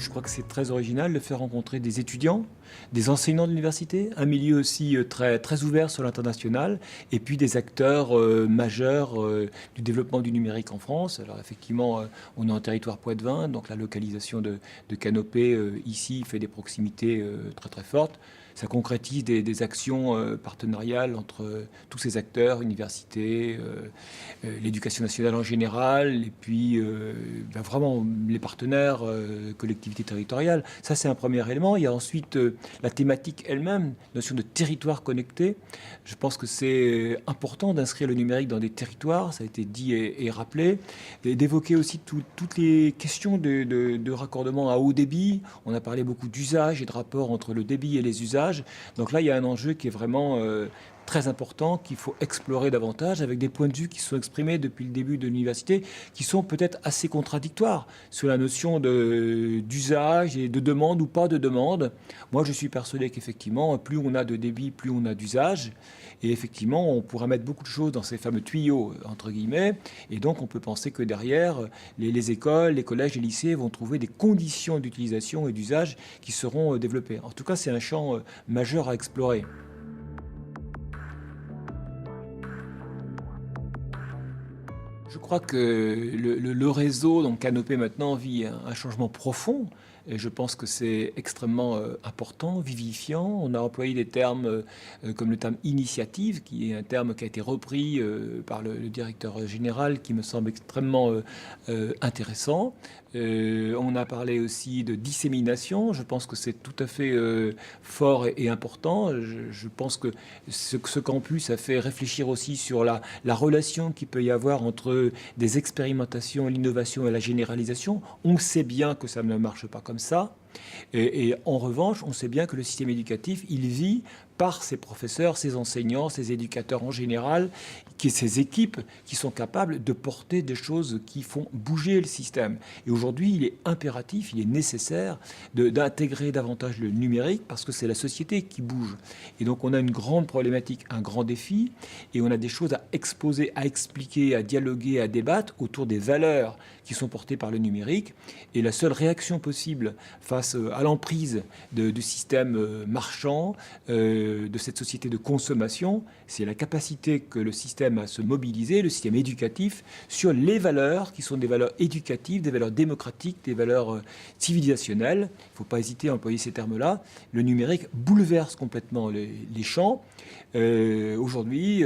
Je crois que c'est très original de faire rencontrer des étudiants, des enseignants de l'université, un milieu aussi très ouvert sur l'international, et puis des acteurs majeurs du développement du numérique en France. Alors effectivement, on est en territoire poitevin, donc la localisation de Canopé ici fait des proximités très fortes. Ça concrétise des actions partenariales entre tous ces acteurs, universités, l'éducation nationale en général, et puis vraiment les partenaires, collectivités territoriales. Ça, c'est un premier élément. Il y a ensuite la thématique elle-même, notion de territoire connecté. Je pense que c'est important d'inscrire le numérique dans des territoires, ça a été dit et rappelé, et d'évoquer aussi toutes les questions de raccordement à haut débit. On a parlé beaucoup d'usage et de rapport entre le débit et les usages. Donc là, il y a un enjeu qui est vraiment très important, qu'il faut explorer davantage, avec des points de vue qui sont exprimés depuis le début de l'université, qui sont peut-être assez contradictoires sur la notion d'usage et de demande ou pas de demande. Moi, je suis persuadé qu'effectivement, plus on a de débit, plus on a d'usage. Et effectivement, on pourra mettre beaucoup de choses dans ces fameux tuyaux, entre guillemets. Et donc, on peut penser que derrière, les écoles, les collèges, les lycées vont trouver des conditions d'utilisation et d'usage qui seront développées. En tout cas, c'est un champ majeur à explorer. Je crois que le réseau, donc Canopé maintenant, vit un changement profond. Et je pense que c'est extrêmement important, vivifiant. On a employé des termes comme le terme initiative, qui est un terme qui a été repris par le directeur général, qui me semble extrêmement intéressant. On a parlé aussi de dissémination. Je pense que c'est tout à fait fort et important. Je pense que ce campus a fait réfléchir aussi sur la relation qu'il peut y avoir entre des expérimentations, l'innovation et la généralisation. On sait bien que ça ne marche pas comme ça. Et en revanche, on sait bien que le système éducatif, il vit par ses professeurs, ses enseignants, ses éducateurs en général, ses équipes qui sont capables de porter des choses qui font bouger le système. Et aujourd'hui, il est impératif, il est nécessaire d'intégrer davantage le numérique parce que c'est la société qui bouge. Et donc on a une grande problématique, un grand défi, et on a des choses à exposer, à expliquer, à dialoguer, à débattre autour des valeurs qui sont portées par le numérique. Et la seule réaction possible face à l'emprise du système marchand, de cette société de consommation, c'est la capacité que le système a à se mobiliser, le système éducatif, sur les valeurs qui sont des valeurs éducatives, des valeurs démocratiques, des valeurs civilisationnelles. Il ne faut pas hésiter à employer ces termes-là. Le numérique bouleverse complètement les champs. Aujourd'hui,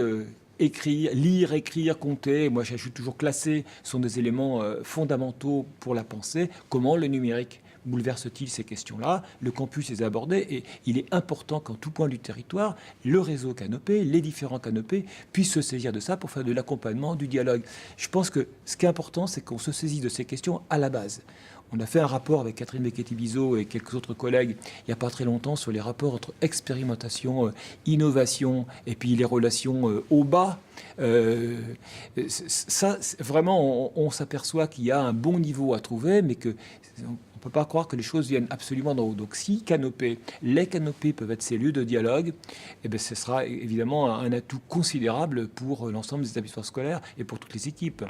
écrire, lire, écrire, compter, moi je suis toujours classé, sont des éléments fondamentaux pour la pensée. Comment le numérique bouleverse-t-il ces questions-là? Le campus les a abordées et il est important qu'en tout point du territoire, le réseau Canopé, les différents Canopés puissent se saisir de ça pour faire de l'accompagnement, du dialogue. Je pense que ce qui est important, c'est qu'on se saisisse de ces questions à la base. On a fait un rapport avec Catherine Becchetti-Bizot et quelques autres collègues il n'y a pas très longtemps sur les rapports entre expérimentation, innovation et puis les relations au bas. Ça, vraiment, on s'aperçoit qu'il y a un bon niveau à trouver, mais que on ne peut pas croire que les choses viennent absolument d'en haut. Donc si les canopés peuvent être ces lieux de dialogue, eh bien, ce sera évidemment un atout considérable pour l'ensemble des établissements scolaires et pour toutes les équipes.